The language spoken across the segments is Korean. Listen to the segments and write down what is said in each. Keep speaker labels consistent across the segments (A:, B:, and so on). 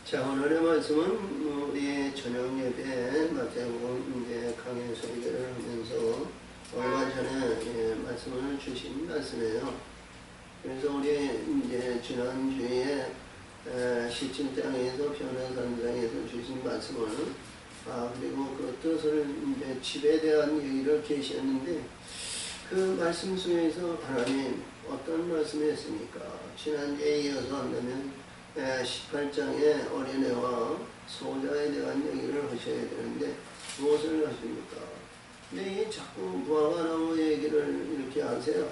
A: 자, 오늘의 말씀은 우리 저녁 예배 마태복음 강해 설교를 하면서 얼마 전에 말씀을 주신 말씀이에요. 그래서 우리 지난주에 시침장에서 변화산장에서 주신 말씀을 그리고 그 뜻을 집에 대한 얘기를 계시했는데 그 말씀 속에서 하나님 어떤 말씀을 했습니까? 지난주에 이어서 한다면 18장의 어린애와 소자에 대한 얘기를 하셔야 되는데 무엇을 하십니까? 근데 자꾸 무화과나무 얘기를 이렇게 하세요.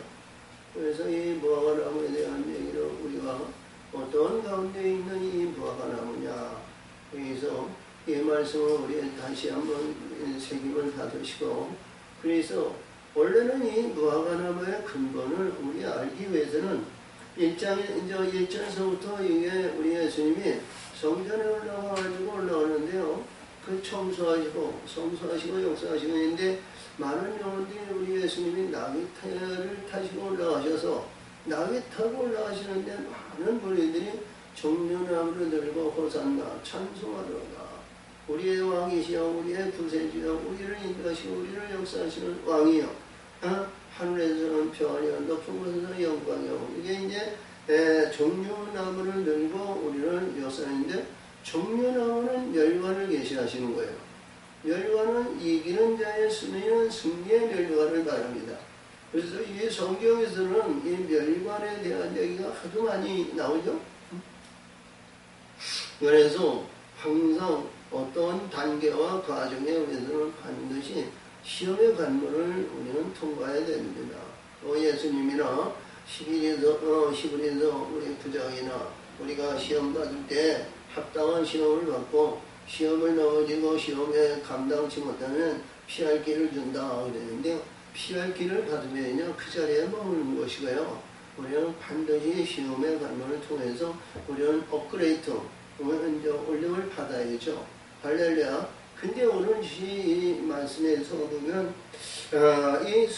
A: 그래서 이 무화과나무에 대한 얘기를 우리가 어떤 가운데 있는 이 무화과나무냐, 여기서 이 말씀을 우리 다시 한번 새김을 받으시고, 그래서 원래는 이 무화과나무의 근본을 우리 알기 위해서는 1장에서부터 이게 우리 예수님이 성전에 올라가는데요. 그 청소하시고 성소하시고 역사하시고 있는데 많은 영혼들이 우리 예수님이 나귀를 타시고 올라가셔서 나귀 타고 올라가시는데 많은 무리들이 종려나무를 들고 호산나 찬송하더라. 우리의 왕이시여 우리의 구세주여 우리를 인도하시고 우리를 역사하시는 왕이여 하늘에서는 평안이여 높은 곳에서는 영광이여. 이게 이제 종려나무를 들고 우리를 역사하는데 종려나무는 멸관을 계시하시는 거예요. 멸관은 이기는 자의 승리는 승리의 멸관을 말합니다. 그래서 이 성경에서는 이 멸관에 대한 얘기가 하도 많이 나오죠. 그래서 항상 어떤 단계와 과정에 의해서는 반드시 시험의 관문을 우리는 통과해야 됩니다. 예수님이나 시부리에서 우리 부장이나 우리가 시험 받을 때 합당한 시험을 받고 시험을 넘어지고 시험에 감당치 못하면 피할 길을 준다 그랬는데 피할 길을 받으면요 그 자리에 머무는 것이고요. 우리는 반드시 시험의 관문을 통해서 우리는 업그레이드, 올림을 받아야죠. 할렐루야. 근데 오늘 이 말씀에서 보면 이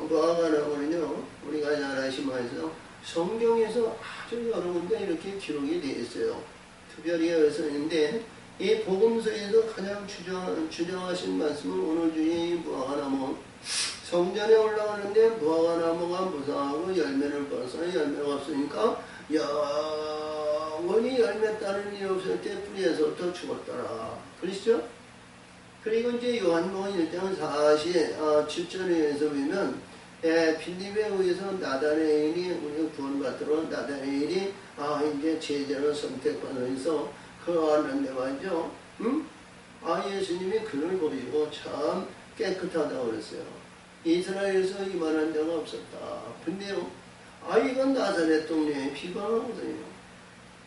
A: 무화과나무는요 우리가 잘 아시면서 성경에서 아주 여러 군데 이렇게 기록이 되어 있어요. 특별히 여기서 있는데 이 복음서에서 가장 주장하신 말씀은 오늘 주의 무화과나무. 성전에 올라가는데 무화과나무가 무성하고 열매를 벌어서 열매가 없으니까 영원히 열매 따는 일이 없을 때 뿌리에서부터 죽었더라. 그러시죠? 그리고 이제 요한복음 1장 47절에서 보면 빌립에 의해서 나다나엘이 우리가 구원받도록 나다나엘이 이제 제자로 선택받아서 그러하는데 말이죠. 예수님이 그를 보시고 참 깨끗하다고 그랬어요. 이스라엘에서 이만한 자가 없었다. 근데요, 이건 나사렛 동네에 비방하거든요.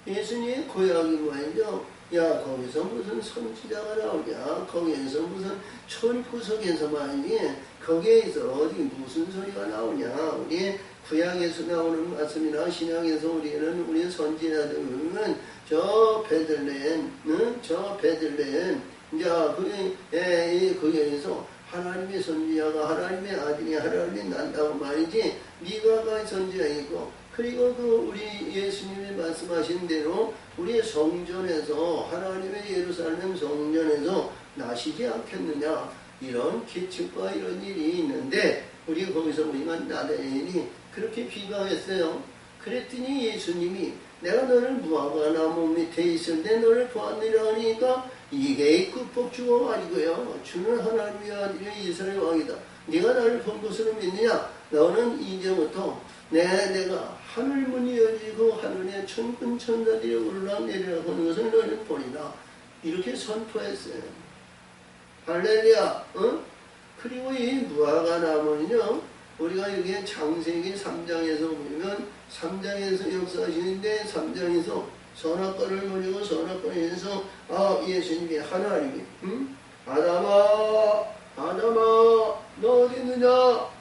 A: 예수님의 고향이 말이죠. 야, 거기서 무슨 선지자가 나오냐? 거기에서 무슨 천구석에서 말이지? 거기에서 어디 무슨 소리가 나오냐? 우리 구약에서 나오는 말씀이나 신약에서 우리 선지자들 보면 저 베들레헴, 자, 거기에서 하나님의 선지자가 하나님의 아들이 하나님이 난다고 말이지. 미가가 선지자이고. 그리고 우리 예수님이 말씀하신 대로 우리 성전에서 하나님의 예루살렘 성전에서 나시지 않겠느냐 이런 기측과 이런 일이 있는데 우리 거기서 우리가 나다나엘이 그렇게 비방했어요. 그랬더니 예수님이 내가 너를 무화과나무 밑에 있을 때 너를 보았느라 하니까 이게 끝복주가 아니고요. 주는 하나님의 아들이 이스라엘 왕이다. 네가 나를 본 것으로 믿느냐? 너는 이제부터 내가 하늘문이 열리고 하늘에 천군 천사들이 올라내리라고 하는 것을 너희는 보리라. 이렇게 선포했어요. 할렐루야. 그리고 이 무화과나무는요 우리가 여기에 창세기 3장에서 보면 3장에서 역사하시는데 3장에서 선악과를 버리고 선악과에서 예수님이 하나님이 아담아 너 어디 있느냐?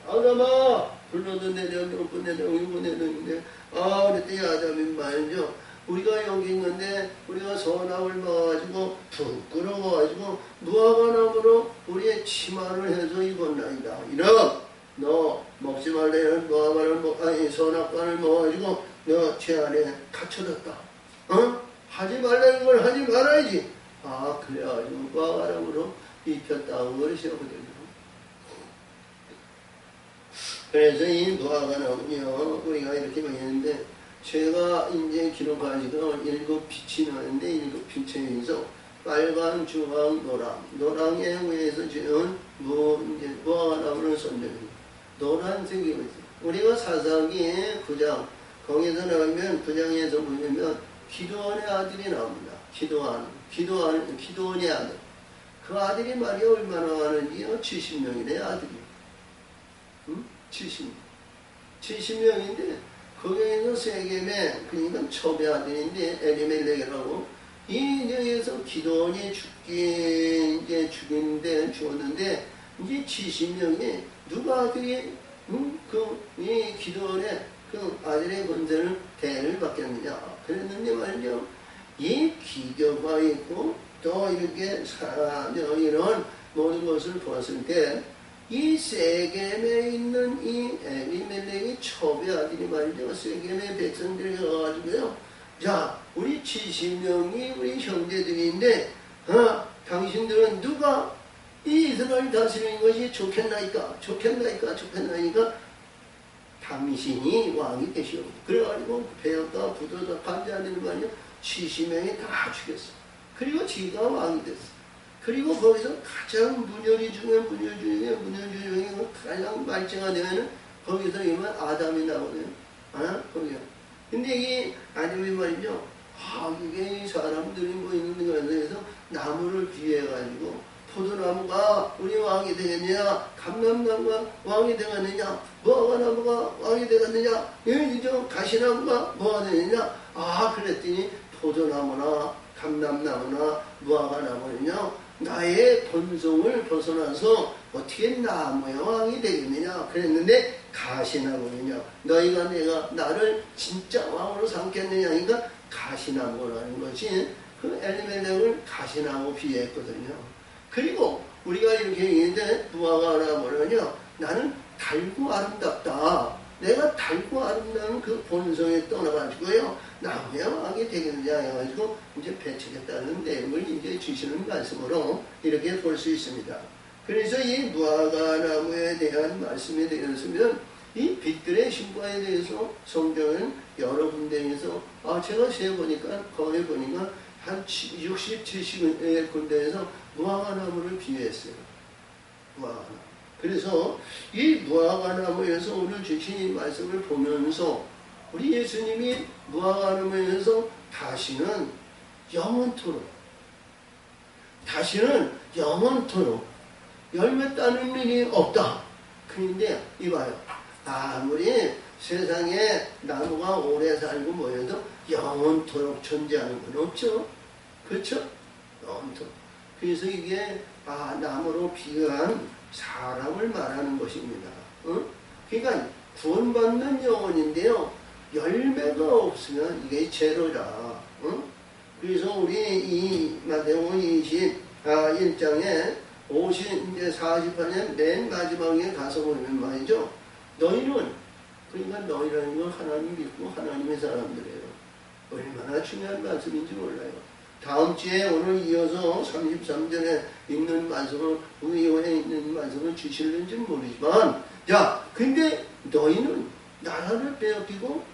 A: 아담아 불러도 내려 몇번 내려 일곱 내렸는데 그랬더니 아담이 말이죠. 우리가 여기 있는데 우리가 선악을 봐가지고 부끄러워가지고 무화과나무로 우리의 치마를 해서 입었나이다. 이런 너 먹지 말래 무화과를 선악과를 먹어가지고 너 죄 안에 갇혀졌다. 하지 말라는 걸 하지 말아야지. 아, 그래가지고 무화과나무로 입혔다고 그러시거든요. 그래서 이 무화과나무는요, 우리가 이렇게 보이는데, 제가 이제 기록하지가 7빛이 나는데, 7빛에서 빨간, 주황, 노랑, 노랑에 의해서 지은 무화과나무를 선정합니다. 노란색이 뭐지? 우리가 사사기 9장, 거기서 나오면 9장에서 보면 기도원의 아들이 나옵니다. 기도원의 아들. 그 아들이 말이야 얼마나 많은지요? 70명이래 아들이. 70명인데 거기에서 세겜의 그러니까 첩의 아들인데 엘리멜렉이라고 이 여기에서 기도원이 죽었는데 이제 70명이 누가 아들이 이 기도원의 그 아들의 권세를 대를 받겠느냐 그랬는데 말이죠. 이 기교가 있고 또 이렇게 이런 모든 것을 보았을 때 이 세겜에 있는 이 엘리멜렉이 첩의 아들이 말이죠. 세겜의 백성들이 가가지고요. 자, 우리 70명이 우리 형제들인데 당신들은 누가 이 이스라엘 다스리는 것이 좋겠나이까 당신이 왕이 되시오. 그래가지고 배역과 부도가 반대하는 말이요. 70명이 다 죽였어. 그리고 지가 왕이 됐어. 그리고 거기서 가장 문열이 중에 가장 말째가 되면은 거기서 이만 아담이 나오네요. 거기요. 근데 이 아담이 말이죠. 이게 이 사람들이 뭐 있는 거에서 나무를 비해가지고 포도나무가 우리 왕이 되겠느냐, 감람나무가 왕이 되겠느냐, 무화과나무가 왕이 되겠느냐, 가시나무가 뭐가 되느냐. 그랬더니 포도나무나 감람나무나 무화과나무는요. 나의 본성을 벗어나서 어떻게 나무의 왕이 되겠느냐 그랬는데 가시나무는요. 너희가 나를 진짜 왕으로 삼겠느냐 그러니까 가시나무라는 것이 그 엘리멜렉을 가시나무 비유했거든요. 그리고 우리가 이렇게 얘기했는데 무화과나무는요. 나는 달고 아름답다. 내가 달고 아름다운 그 본성에 떠나가지고요. 나무의 왕이 되겠느냐 해가지고 이제 배척했다는 내용을 이제 주시는 말씀으로 이렇게 볼 수 있습니다. 그래서 이 무화과나무에 대한 말씀이 되었으면 이 빛들의 신과에 대해서 성경은 여러 군데에서 제가 세보니까 거기 보니까 한 60, 70군데에서 무화과나무를 비유했어요. 무화과나무. 그래서 이 무화과나무에서 오늘 주신 이 말씀을 보면서 우리 예수님이 무화과나무에서 다시는 영원토록 열매 따는 일이 없다. 그런데 이봐요. 아무리 세상에 나무가 오래 살고 뭐여도 영원토록 존재하는 건 없죠. 그렇죠? 영원토록. 그래서 이게 나무로 비유한 사람을 말하는 것입니다. 그러니까 구원받는 영혼인데요. 열매가 없으면 이게 제로라. 그래서 우리 이 마태복음 21장에 48년 맨 마지막에 가서 보면 말이죠. 너희는 그러니까 너희라는 건 하나님 믿고 하나님의 사람들이에요. 얼마나 중요한 말씀인지 몰라요. 다음 주에 오늘 이어서 33절에 있는 말씀을 의회에 있는 말씀을 주실는지 모르지만 근데 너희는 나라를 빼앗기고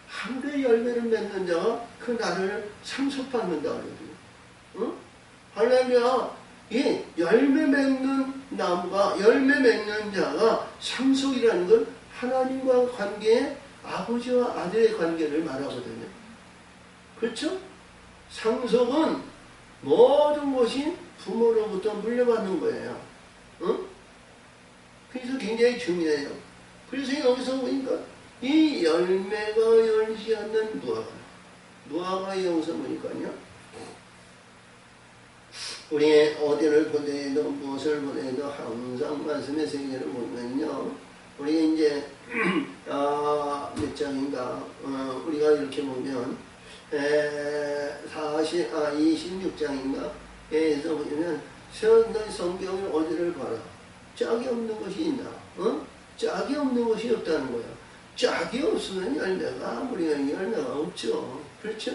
A: 하늘의 열매를 맺는 자가 그 나라를 상속받는다 그러거든요. 할렐루야. 이 열매 맺는 나무가 열매 맺는 자가 상속이라는 건 하나님과 관계에 아버지와 아들의 관계를 말하거든요. 그렇죠? 상속은 모든 것이 부모로부터 물려받는 거예요. 그래서 굉장히 중요해요. 그래서 여기서 보니까 이 열매가 열지 않는 무화과의 여기서 보니까요. 우리 어디를 보내도 무엇을 보내도 항상 말씀의 세계를 보면요. 우리가 이제 몇 장인가 우리가 이렇게 보면 26장인가 에서 보면 성경의 어디를 봐라. 짝이 없는 것이 있나? 짝이 없는 것이 없다는 거야. 짝이 없으면 열매가 아무리 열매가 없죠. 그렇죠?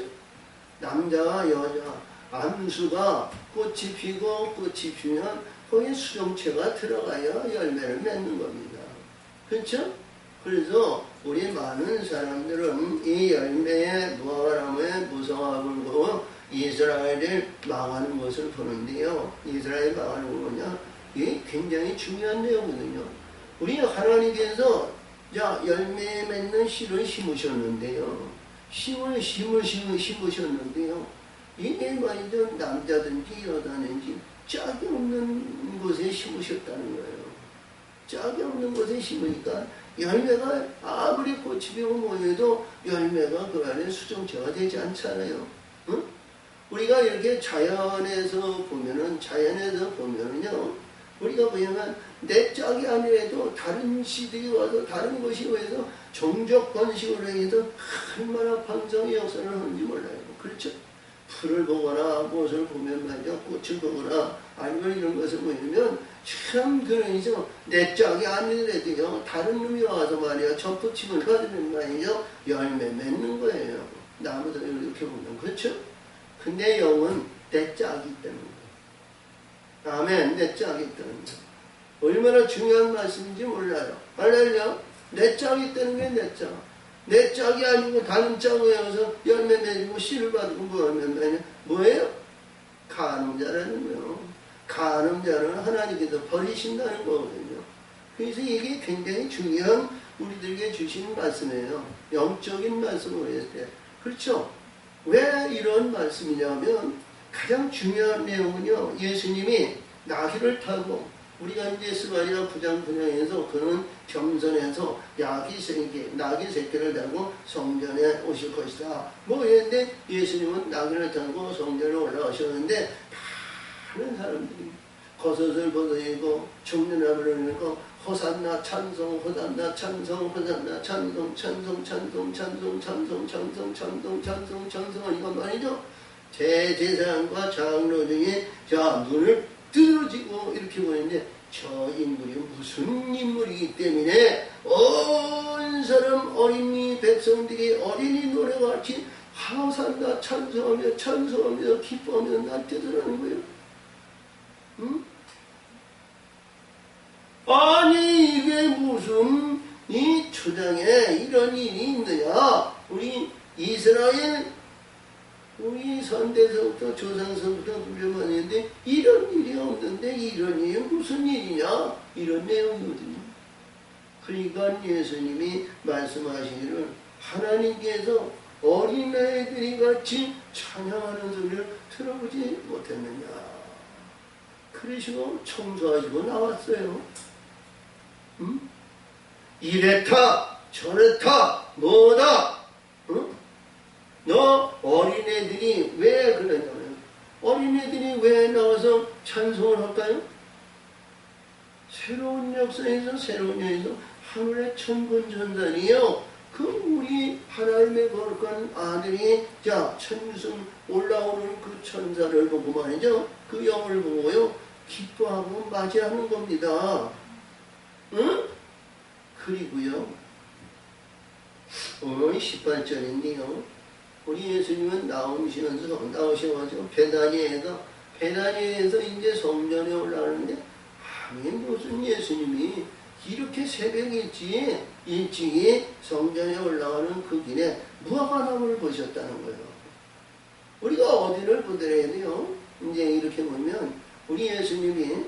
A: 남자와 여자, 암수가 꽃이 피고 꽃이 피면 거기에 수정체가 들어가야 열매를 맺는 겁니다. 그렇죠? 그래서 우리 많은 사람들은 이 열매의 무화과나무에 무성합을 보고 이스라엘을 망하는 것을 보는데요. 이스라엘 망하는 건 뭐냐? 이게 굉장히 중요한 내용이거든요. 우리 하나님께서 열매 맺는 씨를 심으셨는데요. 심을 심으셨는데요. 이게 말이죠. 남자든지 여자든지 짝이 없는 곳에 심으셨다는 거예요. 짝이 없는 곳에 심으니까 열매가 아무리 꽃이 피고 뭐해도 열매가 그 안에 수정체가 되지 않잖아요. 응? 우리가 이렇게 자연에서 보면은요, 우리가 보면 내 짝이 아니라도 다른 씨들이 와서 다른 것이 와서 종족 번식으로 해서 얼마나 방성의 역사를 하는지 몰라요. 그렇죠? 풀을 보거나 무엇을 보면 말이죠. 꽃을 보거나 아니면 이런 것을 보면 참 그러니까 내 짝이 아니더라도요. 다른 놈이 와서 말이야. 접붙임을 받으면 말이죠. 열매 맺는 거예요. 나무도 이렇게 보면. 그렇죠? 근데 영은 내 짝이 있다는 거예요. 아멘. 내 짝이 있다는 거예요. 얼마나 중요한 말씀인지 몰라요. 할렐루야. 내 짝이 있다는 게 내 짝. 내 짝이 아니고 다른 짝에 와서 열매 맺고 씨를 받고 뭐예요? 간음자라는 거예요. 간음자는 하나님께서 버리신다는 거거든요. 그래서 이게 굉장히 중요한 우리들에게 주신 말씀이에요. 영적인 말씀을 했을 때. 그렇죠? 왜 이런 말씀이냐면 가장 중요한 내용은요. 예수님이 나귀를 타고 우리가 이제 스가랴 9장 9장에서 그는 겸손해서 나귀 새끼를 달고 성전에 오실 것이다. 뭐 이랬는데 예수님은 나귀를 타고 성전에 올라오셨는데 많은 사람들이 겉옷을 벗어입고 죽는 나무를 밀고 호산나 찬송 호산나 찬송 호산나 찬송 찬송 찬송 찬송 찬송 찬송 찬송 찬송 찬송 이건 말이죠. 제사장과 장로 중에 눈을 뜨지고 이렇게 보이는데 저 인물이 무슨 인물이기 때문에 온 사람 어린이 백성들이 어린이 노래와 같이 하산나 찬송하며 찬송하며 기뻐하며 날뛰더라는 거예요. 응? 아니 이게 무슨 이 초장에 이런 일이 있느냐. 우리 이스라엘 우리 선대서부터 조상서부터 불려만했는데 이런 일이 없는데 이런 일이 무슨 일이냐 이런 내용이거든요. 그러니까 예수님이 말씀하시기를 하나님께서 어린아이들이 같이 찬양하는 소리를 들어보지 못했느냐. 그러시고 청소하시고 나왔어요. 응? 이래타 저래타 뭐다. 응? 너 어린애들이 왜 그러냐면 어린애들이 왜 나와서 찬송을 할까요? 새로운 역사에서 하늘의 천군천사이요. 그 우리 하나님의 거룩한 아들이 천승 올라오는 그 천사를 보고 말이죠. 그 영을 보고요. 기뻐하고 맞이하는 겁니다. 응? 그리고요. 18절인데요. 우리 예수님은 나오셔가지고 베다니에서 이제 성전에 올라가는데 아니 무슨 예수님이 이렇게 새벽 일찍이 성전에 올라가는 그 길에 무화과나무를 보셨다는 거예요. 우리가 어디를 보더라야 돼요? 이제 이렇게 보면 우리 예수님이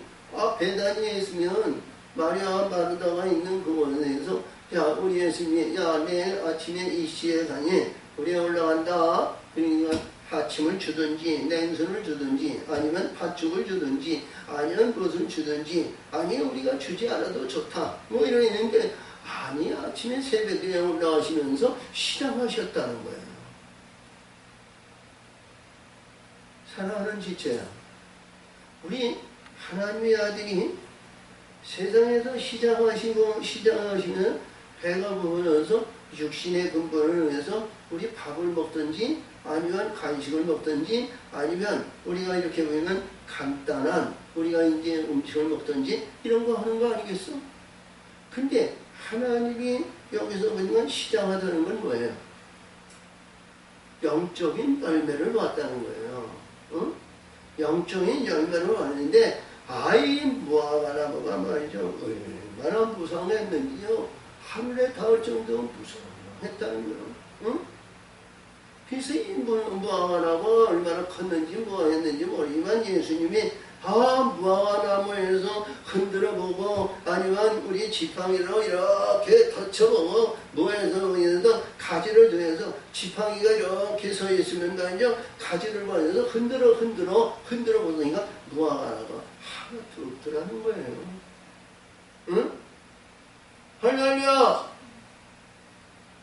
A: 베다니에 있으면 마리아와 마르다가 있는 그곳에서 우리 예수님이 내일 아침에 이 시에 가니 우리가 올라간다. 그러니까 아침을 주든지 냉수를 주든지 아니면 팥죽을 주든지 아니면 무엇을 주든지 아니 우리가 주지 않아도 좋다. 뭐 이런 있는데 아니 아침에 새벽에 올라가시면서 시장하셨다는 거예요. 사랑하는 지체야. 우리 하나님의 아들이 세상에서 시장하시면 배가 부르면서 육신의 근본을 위해서 우리 밥을 먹든지 아니면 간식을 먹든지 아니면 우리가 이렇게 보면 간단한 우리가 이제 음식을 먹든지 이런 거 하는 거 아니겠어? 근데 하나님이 여기서 보면 시장하다는 건 뭐예요? 영적인 열매를 왔다는 거예요. 어? 영적인 열매를 왔는데 아이 무화과나무가 말이죠. 얼마나 무성했는지요. 하늘에 닿을 정도로 무성했다는 거예요. 응? 그래서 이 무화과나무가 얼마나 컸는지 뭐했는지 모르지만 예수님이 무화과나무에서 흔들어보고 아니면 우리 지팡이로 이렇게 tou쳐보고 뭐해서 가지를 두어서 지팡이가 이렇게 서 있으면 말이죠. 가지를 봐서 흔들어 보니까 무화과나무가 하나도 없더라는 거예요. 응? 할렐루야!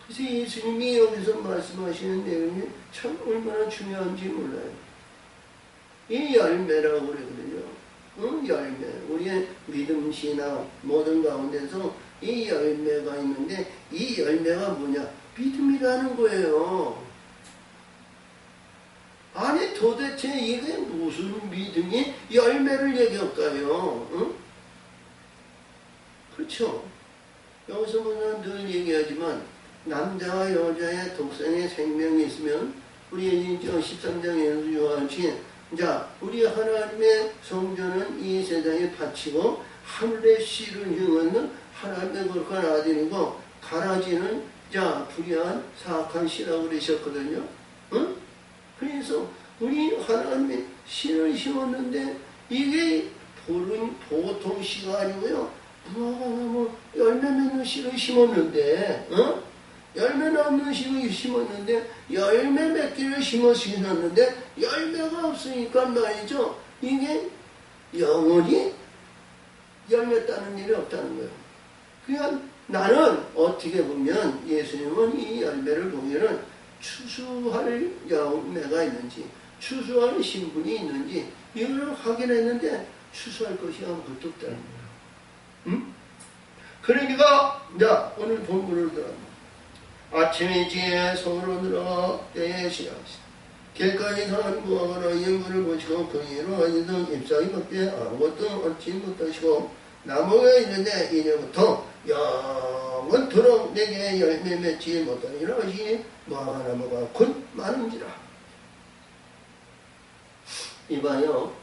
A: 그래서 예수님이 여기서 말씀하시는 내용이 참 얼마나 중요한지 몰라요. 이 열매라고 그러거든요. 열매. 우리의 믿음, 신앙, 모든 가운데서 이 열매가 있는데 이 열매가 뭐냐? 믿음이라는 거예요. 아니 도대체 이게 무슨 믿음이 열매를 얘기할까요? 응? 그렇죠. 여기서 보면 늘 얘기하지만 남자와 여자의 독생의 생명이 있으면 우리 13장에서 요한치 자, 우리 하나님의 성전은 이 세상에 바치고 하늘의 씨를 흥하는 하나님의 거룩한 아들이고 가라지는 자 불의한 사악한 씨라고 그러셨거든요. 응? 그래서 우리 하나님의 씨를 심었는데 이게 보통 씨가 아니고요. 무화과나무 열매 맺는 씨를 심었는데 열매 남는 씨를 심었는데 열매 맺기를 심었는데 열매가 없으니까 말이죠. 이게 영원히 열매 따는 일이 없다는 거예요. 그냥 나는 어떻게 보면 예수님은 이 열매를 보면은 추수할 열매가 있는지 추수할 신분이 있는지 이걸 확인했는데 추수할 것이 아무것도 없다는 거예요. 응? 그러니까 자 오늘 본문을 들어갑니다. 아침에 지혜 성으로 들어가 때에 시작하시다. 길가에 사는 무화과나 인물을 보시고 그 위로 앉은 잎사귀 밖에 아무것도 얻지 못하시고 나무에 있는데 이제부터 영원토록 내게 열매 맺지 못하리라 하시니 무화과나무가 곧 마른지라. 이봐요.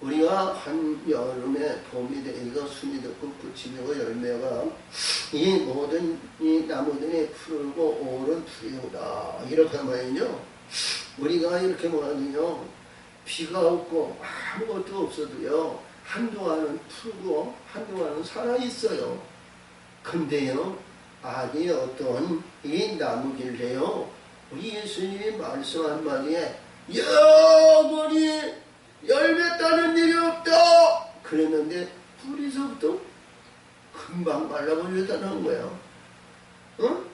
A: 우리가 한여름에 봄이 되니까 순이 듣고 꽃이 되고 열매가 이 모든 이 나무들이 푸르고 오른 풀이오다 이렇게 하면요 우리가 이렇게 뭐하거든요 비가 없고 아무것도 없어도요 한동안은 푸르고 한동안은 살아있어요. 근데요 아니 어떤 이 나무길래요 우리 예수님이 말씀 한마디에 영원히 열매 따는 일이 없다 그랬는데 뿌리서부터 금방 말라버렸다는 거예요. 응?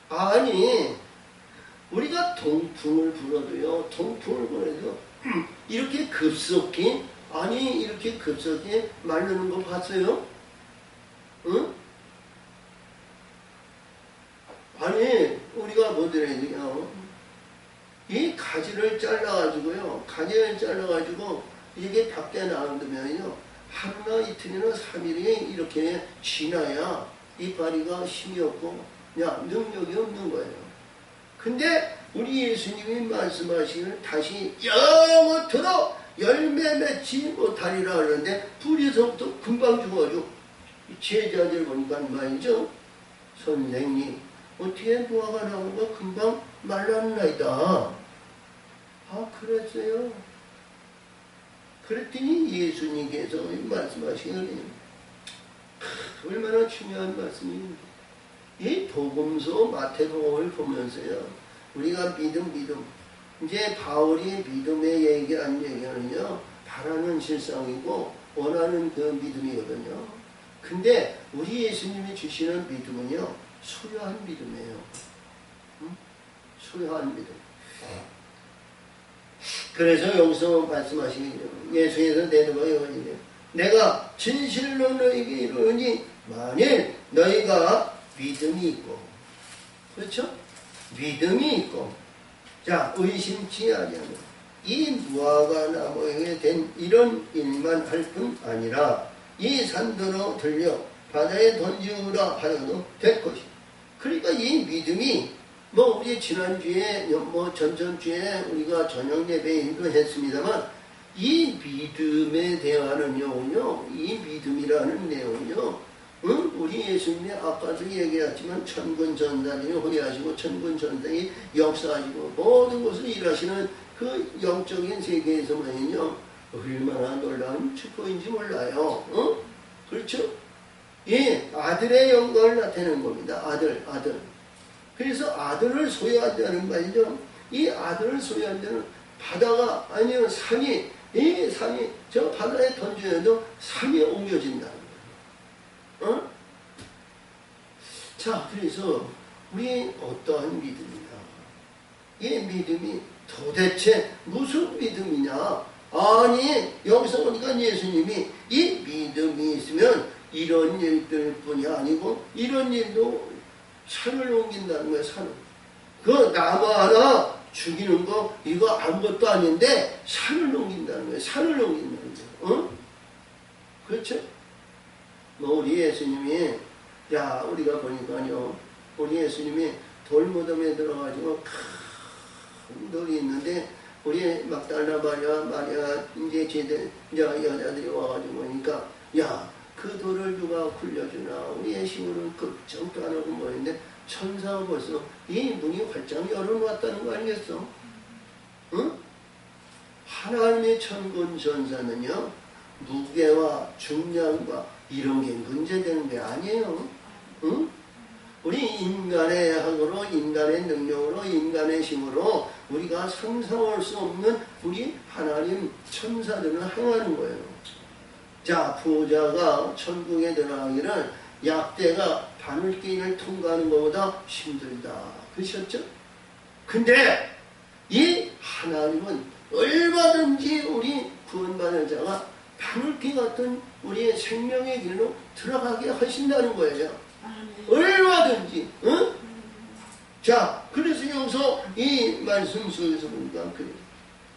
A: 아니 우리가 동풍을 불어도요 동풍을 불어도 이렇게 급속히 마르는 거 봤어요? 응? 아니 우리가 뭐 들어야 돼요? 이 가지를 잘라가지고요. 가지를 잘라가지고 이게 밖에 나온다면요. 하루나 이틀이나 3일이 이렇게 지나야 이파리가 힘이 없고 능력이 없는 거예요. 근데 우리 예수님이 말씀하시기를 다시 영원토록 열매 맺지 못하리라 하는데 불에서부터 금방 죽어가지고 제자들 보니까 말이죠. 선생님 어떻게 무화과나무가 금방 말랐나이다. 그랬어요. 그랬더니 예수님께서 말씀하시는 얼마나 중요한 말씀입니다. 이 복음서 마태복음을 보면서요. 우리가 믿음 이제 바울이 믿음의 얘기한 얘기는요. 바라는 실상이고 원하는 그 믿음이거든요. 근데 우리 예수님이 주시는 믿음은요. 소유한 믿음이에요. 응? 소유한 믿음. 그래서 여기서 말씀하시기를 예수에서 내놓아 여기니 내가 진실로 너에게 이르니 만일 너희가 믿음이 있고 그렇죠? 믿음이 있고 자 의심치 아니하면 이 무화과나무에 된 이런 일만 할 뿐 아니라 이 산도로 들려 바다에 던지우라 하여도 될 것이다. 그러니까 이 믿음이 뭐 우리 지난주에 뭐 전전주에 우리가 저녁 예배 인도했습니다만 이 믿음에 대하는요, 이 믿음이라는 내용은요, 응? 우리 예수님이 아까도 얘기했지만 천군전단이 호위하시고 천군전단이 역사하시고 모든 것을 일하시는 그 영적인 세계에서만요 얼마나 놀라운 축복인지 몰라요. 어? 그렇죠? 예, 아들의 영광을 나타내는 겁니다. 아들. 그래서 아들을 소유한다는 말이죠. 이 아들을 소유한 자는 바다가 아니면 산이, 이 산이 저 바다에 던져도 산이 옮겨진다는 거예요. 어? 자, 그래서 우리 어떠한 믿음이냐? 이 믿음이 도대체 무슨 믿음이냐? 아니, 여기서 보니까 예수님이 이 믿음이 있으면 이런 일들뿐이 아니고 이런 일도 산을 옮긴다는 거예요. 산을. 그 나무 하나 죽이는 거 이거 아무것도 아닌데 산을 옮긴다는 거예요. 산을 옮긴다는 거예요. 어? 그렇죠? 뭐 우리 예수님이 우리가 보니까요, 우리 예수님이 돌무덤에 들어가지고 큰 돌이 있는데 우리 막달라 마리아 이제 여자들이 와가지고 보니까 그 돌을 누가 굴려주나 우리의 힘으로는 걱정도 안 하고 뭐했는데 천사가 벌써 이 문이 활짝 열어놓았다는 거 아니겠어? 응? 하나님의 천군 전사는요 무게와 중량과 이런 게 문제되는 게 아니에요. 응? 우리 인간의 학으로, 인간의 능력으로, 인간의 힘으로 우리가 상상할 수 없는 우리 하나님 천사들은 행하는 거예요. 자, 부자가 천국에 들어가기는 약대가 바늘길을 통과하는 것보다 힘들다. 그러셨죠? 근데 이 하나님은 얼마든지 우리 구원받은 자가 바늘길 같은 우리의 생명의 길로 들어가게 하신다는 거예요. 얼마든지. 응? 자, 그래서 여기서 이 말씀 속에서 보니까 그래요.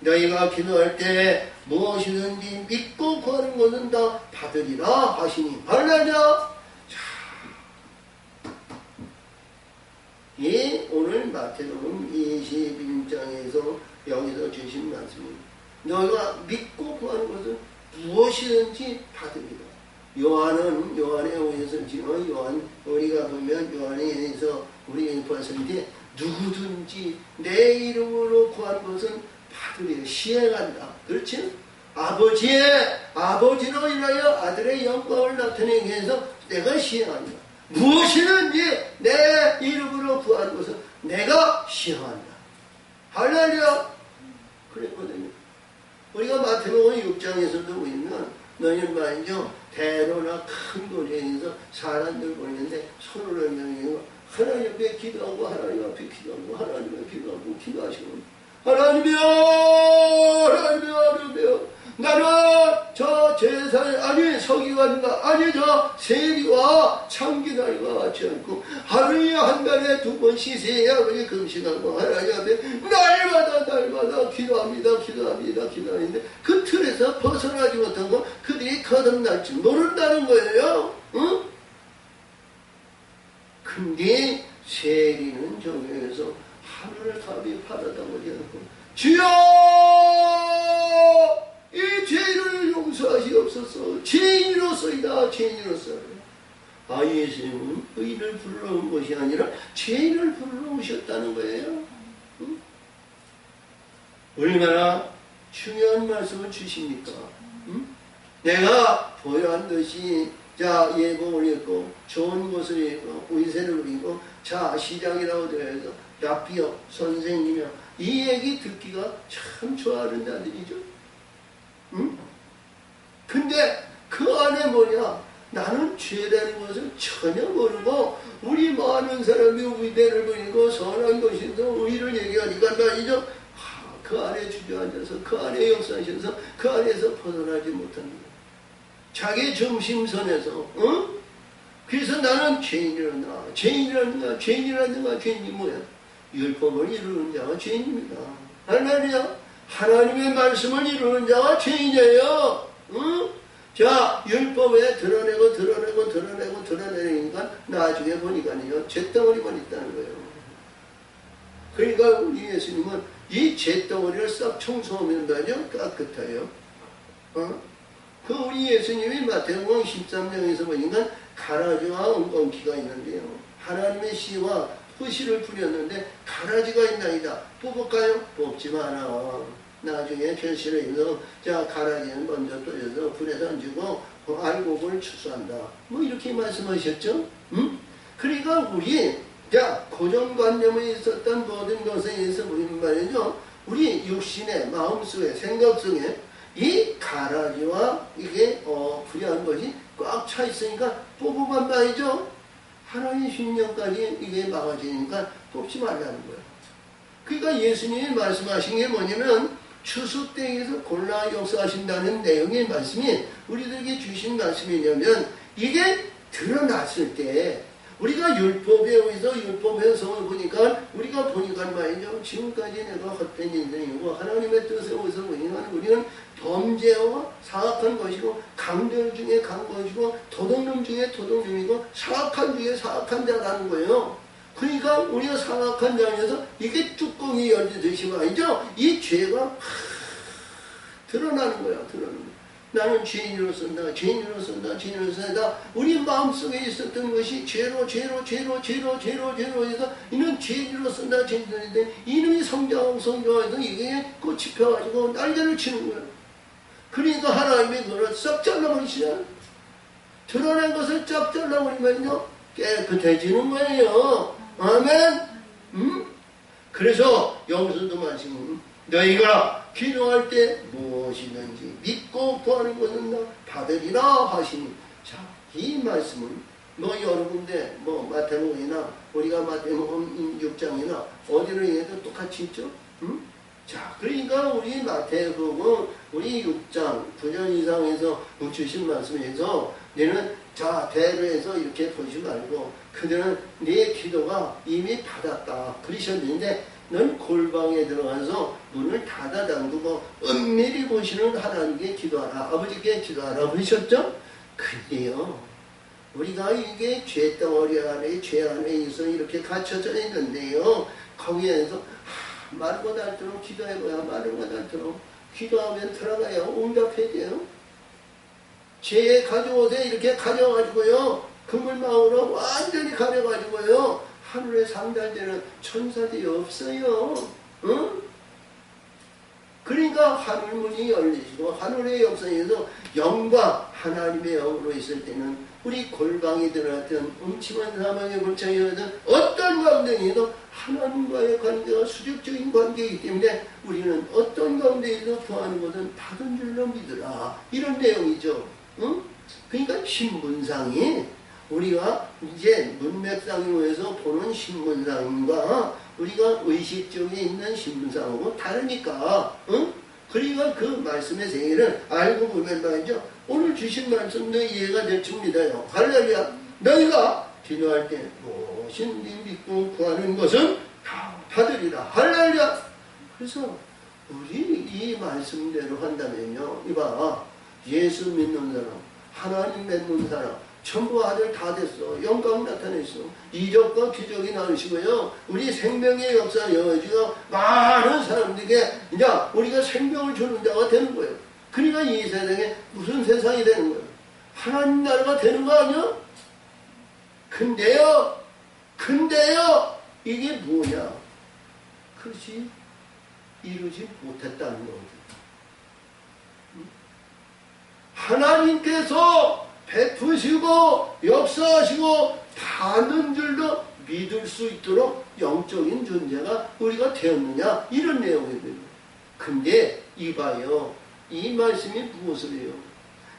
A: 너희가 기도할 때 무엇이든지 믿고 구하는 것은 다 받으리라 하시니. 할렐루야. 자, 이 오늘 마태복음 21장에서 여기서 주신 말씀입니다. 너희가 믿고 구하는 것은 무엇이든지 받으리라. 요한의 오에서 지금 우리가 보면 요한에 의해서 우리 봤을 때 누구든지 내 이름으로 구한 것은 받으리라. 시행한다. 그렇지? 아버지로 인하여 아들의 영광을 나타내기 위해서 내가 시행한다. 무엇이든지 내 이름으로 구한 것은 내가 시행한다. 할렐루야. 그랬거든요. 우리가 마태복음 6장에서도 보면 너희는 말이죠. 대로나 큰 도시에서 사람들 보이는데 손을 올리고 하나님 앞에 기도하고 하나님 앞에 기도하고 하나님 앞에 기도하고 기도하시고 하나님이여 나는 저 제사에 아니 서기관과 아니 저 세리와 참기다리와 같지 않고 하루에 한 달에 2번 씻어야 그리 금식하고 하나님 앞에 날마다 기도하는데 그 틀에서 벗어나지 못하고 그들이 거듭날 줄 모른다는 거예요. 응? 근데 세리는 저기에서 하늘을 답이 바라다보지 않고 주여 이 죄를 용서하시옵소서. 죄인으로서이다. 예수님은 의인을 불러온 것이 아니라 죄인을 불러오셨다는 거예요. 응? 얼마나 중요한 말씀을 주십니까? 응? 내가 보여한 듯이 예복을 입고 좋은 것을 입고 의세를 입고 시장이라고 되어서 랍비여 선생님이여 이 얘기 듣기가 참 좋아하는 자들이죠. 응? 근데 그 안에 뭐냐? 나는 죄라는 것을 전혀 모르고 우리 많은 사람이 의대를 버리고 선한 것인서 의를 얘기하니까 말이죠. 그 안에 주저앉아서 그 안에 역사하셔서 그 안에서 벗어나지 못합니다. 자기 중심선에서 응? 그래서 나는 죄인이란다. 죄인이 뭐야? 율법을 이루는 자가 죄인입니다. 하나님의 말씀을 이루는 자가 죄인이에요. 응? 율법에 드러내니까 나중에 보니까요 죄덩어리만 있다는 거예요. 그러니까 우리 예수님은 이 죄덩어리를 싹 청소하면 아주 깨끗해요. 그 우리 예수님이 마태복음 13장에서 보니까 가라지와 엉겅퀴가 있는데요. 하나님의 씨와 후시를 뿌렸는데 가라지가 있나이다. 뽑을까요? 뽑지 마라. 나중에 결실을 해서 자 가라지는 먼저 뿌려서 불에 던지고 알곡을 추수한다. 뭐 이렇게 말씀하셨죠? 그러니까 우리 고정관념에 있었던 모든 것에 의해서 우리는 말이죠. 우리 육신의 마음속에 생각 속에 이 가라지와 이게 불의한 것이 꽉 차 있으니까 뽑으면 말이죠. 하나님 신령까지 이게 막아지니까 뽑지 말라는 거예요. 그러니까 예수님이 말씀하신 게 뭐냐면 추수 때에서 골라 역사하신다는 내용의 말씀이 우리들에게 주신 말씀이냐면 이게 드러났을 때 우리가 율법에 의해서 율법의 성을 보니까 우리가 보니까 말이죠. 지금까지 내가 헛된 인생이고 하나님의 뜻에 의해서 보니까 우리는 범죄와 사악한 것이고 강들 중에 강것이고 도둑놈 중에 도둑놈이고 사악한 중에 사악한 자라는 거예요. 그러니까 우리가 사악한 자에서 이게 뚜껑이 열리듯이 말이죠. 이 죄가 드러나는 거야. 드러나는 거야. 나는 죄인으로 쓴다. 죄인으로 쓴다. 죄인으로 쓴다. 우리 마음속에 있었던 것이 죄로 해서 이는 죄인으로 쓴다. 죄인으로 쓴다. 이놈이 성장해서 이게 꽃이 펴가지고 날개를 치는 거야. 그러니까 하나님이 그걸 싹 잘라버리시잖아. 드러난 것을 쫙 잘라버리면요 깨끗해지는 거예요. 아멘. 그래서 여기서도 말씀 너희가 기도할 때 무엇이든지 믿고 구하는 것은 다 받으리라 하시니. 자, 이 말씀은 여러 군데 마태복음이나 우리가 마태복음 6장이나 어디를 해도 똑같이 있죠. 자, 그러니까 우리 마태복음 우리 6장 9절 이상에서 주신 말씀에서 너는 자 대로해서 이렇게 보지 말고 그들은 네 기도가 이미 받았다 그러셨는데 넌 골방에 들어가서 문을 닫아 잠그고 은밀히 보시는 하나님께 기도하라. 아버지께 기도하라 그러셨죠? 근데요 우리가 이게 죄덩어리 안에 죄 안에 있어 이렇게 갇혀져 있는데요 거기에서 마르고 닳도록 기도해봐야 마르고 닳도록 기도하면 들어가요. 응답해야 돼요. 죄에 가져오세 이렇게 가져가지고요 그물망으로 완전히 가려가지고요 하늘에 상달되는 천사들이 없어요. 응? 그러니까 하늘문이 열리시고 하늘의 역사에서 영과 하나님의 영으로 있을 때는 우리 골방에 들어갔던 음침한 사망의 골짜기였던 어떤 가운데에도 하나님과의 관계가 수직적인 관계이기 때문에 우리는 어떤 가운데에서 구하는 것은 받은 줄로 믿으라. 이런 내용이죠. 응? 그러니까 신분상이 우리가 이제 문맥상에 의해서 보는 신분상과 우리가 의식적에 있는 신분상하고 다르니까 응? 그러니까 그 말씀의 세계를 알고 보면 말이죠. 오늘 주신 말씀도 이해가 될 줄 믿어요. 할렐루야. 너희가 기도할 때 무엇인지 믿고 구하는 것은 다 받으리라. 할렐루야. 그래서 우리 이 말씀대로 한다면요. 이봐. 예수 믿는 사람, 하나님 믿는 사람 전부 아들 다 됐어. 영광 나타냈어. 이적과 기적이 나오시고요. 우리 생명의 역사 여지가 많은 사람들에게 이제 우리가 생명을 주는 자가 되는 거예요. 그러니까 이 세상에 무슨 세상이 되는 거예요? 하나님 나라가 되는 거 아니야? 근데요 이게 뭐냐? 그것이 이루지 못했다는 거거든요. 하나님께서 베푸시고 역사하시고 받는 줄로 믿을 수 있도록 영적인 존재가 우리가 되었느냐 이런 내용이거든요. 근데 이봐요. 이 말씀이 무엇을 해요?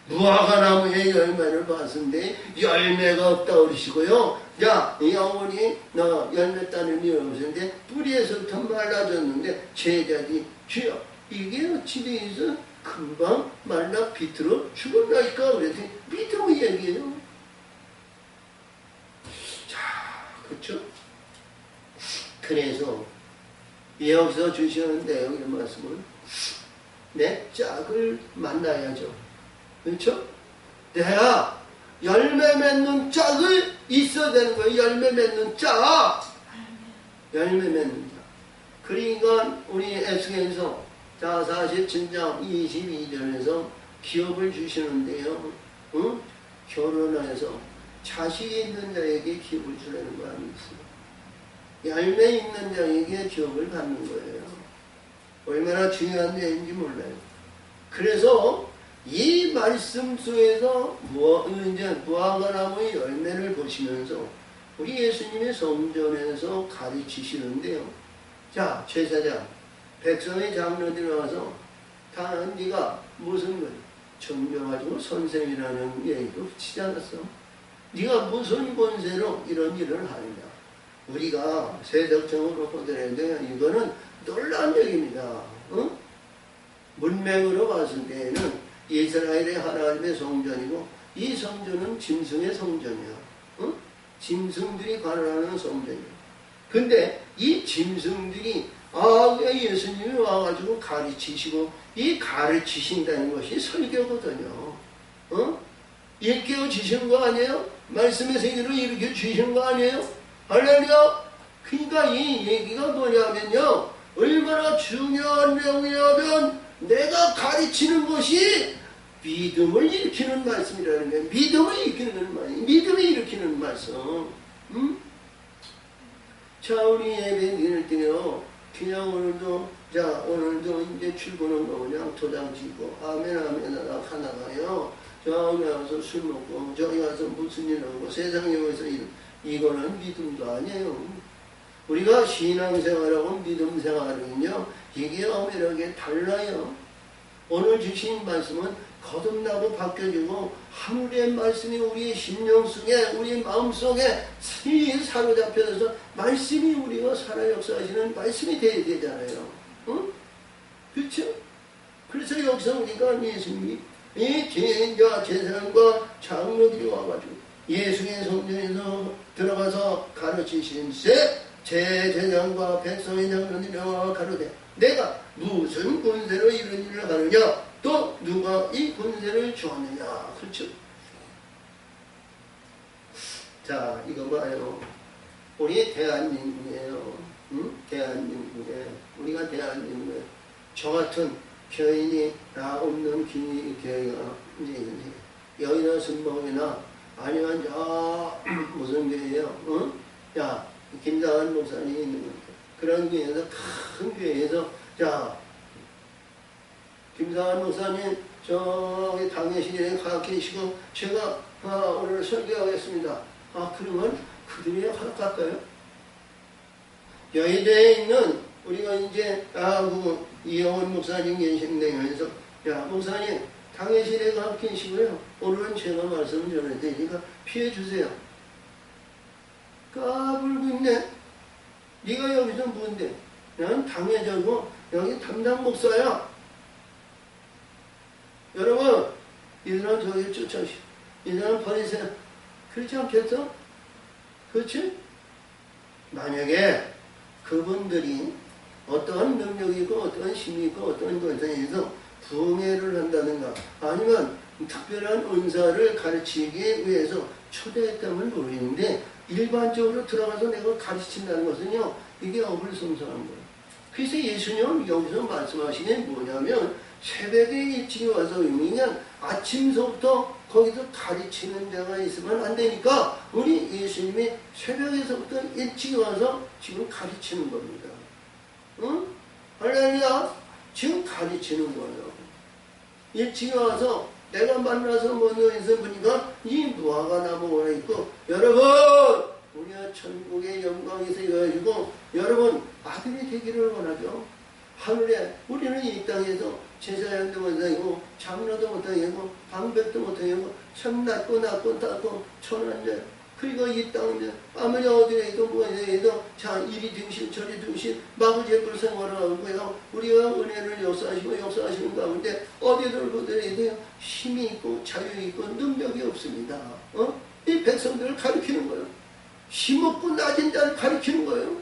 A: 무화과나무의 열매를 봤는데 열매가 없다 그러시고요. 야, 이 어머니 너 열매 따는 일 없었는데 뿌리에서부터 말라졌는데 제자들이 주여 이게 어찌 돼서 금방 말라 비틀어 죽었나니까 그랬더니 비틀어 얘기해요. 자, 그렇죠? 그래서 여기서 주시는 내용의 말씀은 내 짝을 만나야죠. 그렇죠? 내가 열매 맺는 짝을 있어야 되는 거예요. 열매 맺는 짝. 열매 맺는 짝. 그러니까 우리 에스겔서 자 47장 22절에서 기업을 주시는데요. 응? 결혼해서 자식이 있는 자에게 기업을 주라는 거 아니겠어요? 열매 있는 자에게 기업을 받는 거예요. 얼마나 중요한 내용인지 몰라요. 그래서 이 말씀 속에서 무화과나무의 열매를 보시면서 우리 예수님의 성전에서 가르치시는데요. 자, 제사장, 백성의 장로들이 와서 다 네가 무슨 정겨가지고 선생이라는 얘기도 붙이지 않았어? 네가 무슨 권세로 이런 일을 하느냐? 우리가 세속적으로 보더라도 이거는 놀라운 얘기입니다. 어? 문맥으로 봤을 때에는 이스라엘의 하나님의 성전이고 이 성전은 짐승의 성전이야. 어? 짐승들이 관할하는 성전이야. 근데 이 짐승들이 예수님이 와가지고 가르치시고 이 가르치신다는 것이 설교거든요. 일깨워 주시는 거 아니에요? 말씀의 세계로 일으켜 주시는 거 아니에요? 할렐루야! 그러니까 이 얘기가 뭐냐면요. 얼마나 중요한 내용이냐면 내가 가르치는 것이 믿음을 일으키는 말씀이라는 거예요. 믿음을 일으키는 말씀. 믿음을 일으키는 말씀. 자, 우리 예배 드릴 때요. 그냥 오늘도 이제 출근한 거 그냥 도장 찍고 아멘 하나가요. 저기 가서 술 먹고 저기 가서 무슨 일 하고 세상에 와서 이거는 믿음도 아니에요. 우리가 신앙생활하고 믿음생활은요. 이게 엄밀하게 달라요. 오늘 주신 말씀은 거듭나고 바뀌어지고 하늘의 말씀이 우리의 심령 속에 우리 마음속에 사로잡혀서 말씀이 우리가 살아 역사하시는 말씀이 되어야 되잖아요. 그렇죠? 그래서 여기서 우리가 예수님이 이 제사장과 장로들이 와가지고 예수의 성전에서 들어가서 가르치신세 제사장과 백성의 장로들이 와 가로되 내가 무슨 권세로 이런 일을 하느냐? 또 누가 이 권세를 주었느냐? 그렇죠? 자, 이거 봐요. 우리 대한민국이에요. 대한민국에 우리가 대한민국에 저 같은 교인이 다 없는 교회가 이제 여의도 순복이나 아니면 저 무슨 교회예요? 야, 김상한 목사님이 있는 것 그런 교회에서 큰 교회에서 자 김상한 목사님 저기 당회실에 가 계시고 제가 오늘 설교하겠습니다. 그러면 그들이 허락할까요? 여의도에 있는 우리가 이제 이영원 목사님 계신다면서 야 목사님 당회실에 가 계시고요. 오늘은 제가 말씀을 전할 테니까 피해 주세요. 까불고 있네. 네가 여기서 뭔데? 난 당회자고 여기 담당 목사야. 여러분 이 사람 저기 쫓아오시. 이 사람 버리세요. 그렇지 않겠어? 그렇지? 만약에 그분들이 어떠한 능력이 있고 어떠한 힘이 있고 어떠한 것에 의해서 부흥회를 한다든가 아니면 특별한 은사를 가르치기 위해서 초대했다면 모르겠는데 일반적으로 들어가서 내가 가르친다는 것은요 이게 어불성성한 거예요. 그래서 예수님은 여기서 말씀하시는 게 뭐냐면 새벽에 일찍 와서 그냥 아침서부터 거기서 가르치는 자가 있으면 안 되니까 우리 예수님이 새벽에서부터 일찍 와서 지금 가르치는 겁니다. 응? 할렐루야! 지금 가르치는 거예요. 일찍 와서 내가 만나서 먼저에서 보니까 이 무화과 나무가 있고 여러분 우리가 천국의 영광에서 이어가지고 여러분 아들이 되기를 원하죠. 하늘에 우리는 이 땅에서 제사장도 못하고 장로도 못하고 방백도 못하고 참 낮고 천한데 그리고 이 땅에 아무리 어디에도 뭐에도 자 이리 등신 저리 등신 마구제불 생활을 하고요. 우리가 은혜를 역사하시는 가운데 어디를 보더라도 힘이 있고 자유 있고 능력이 없습니다. 이 백성들을 가리키는 거예요. 힘없고 낮은 자를 가리키는 거예요.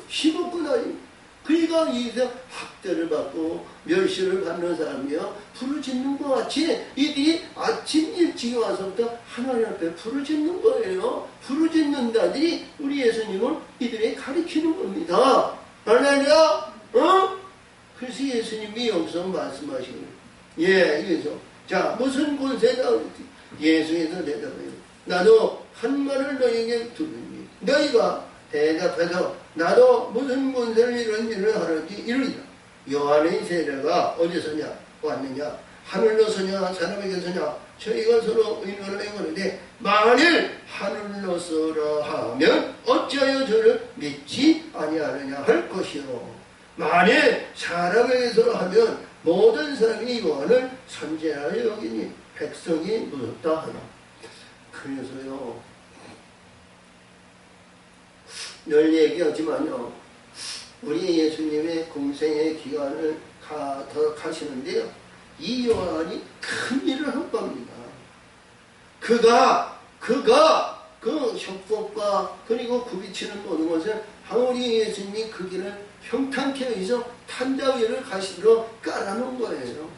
A: 힘없고 낮은 그러니까 이제 학대를 받고 멸시를 받는 사람이요 부르짖는 것 같이 이들이 아침 일찍 와서부터 하나님 앞에 부르짖는 거예요. 부르짖는 자들이 우리 예수님을 이들이 가리키는 겁니다. 할렐루야! 어? 그래서 예수님이 여기서 말씀하시는 예, 이거죠. 자, 무슨 권세다? 예수께서 대답해요. 나도 한 말을 너희에게 두르니 너희가 대답해서 나도 무슨 권세를 이런 일을 하는지 이르리라. 요한의 세례가 어디서냐 왔느냐? 하늘로서냐 사람에게서냐? 저희가 서로 의논을 해보는데 만일 하늘로서라 하면 어찌하여 저를 믿지 아니하느냐 할 것이요. 만일 사람에게서 하면 모든 사람이 요한을 선지자로 여기니 백성이 무섭다 하나. 그래서요 늘 얘기하지만요 우리 예수님의 공생의 기간을 더 가시는데요 이 요한이 큰 일을 한 겁니다. 그가 그 협곡과 그리고 굽이치는 모든 것을 우리 예수님이 그 길을 평탄케 해서 탄자 위를 가시도록 깔아놓은 거예요.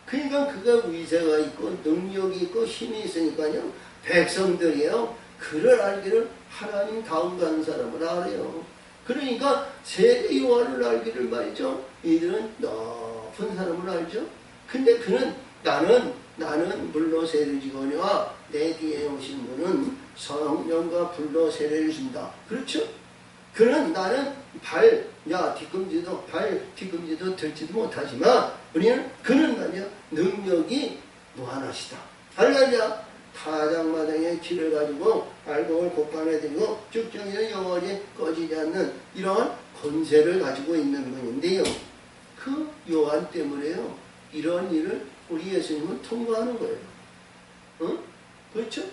A: 그러니까 그가 위세가 있고 능력이 있고 힘이 있으니까요 백성들이요 그를 알기를 하나님 다음 가는 사람을 알아요. 그러니까 세례 요한을 알기를 말이죠 이들은 높은 사람을 알죠. 근데 그는 나는 물로 세례를 지거니와 내 뒤에 오신 분은 성령과 불로 세례를 준다. 그렇죠? 그는 나는 뒤꿈치도 들지도 못하지만 그는 말이야 능력이 무한하시다. 할렐루야. 타작마당의 길을 가지고 알곡을 곡간에 들고 쭉정이는 영원히 꺼지지 않는 이러한 권세를 가지고 있는 분인데요. 그 요한 때문에요. 이런 일을 우리 예수님은 통과하는 거예요. 어? 그렇죠?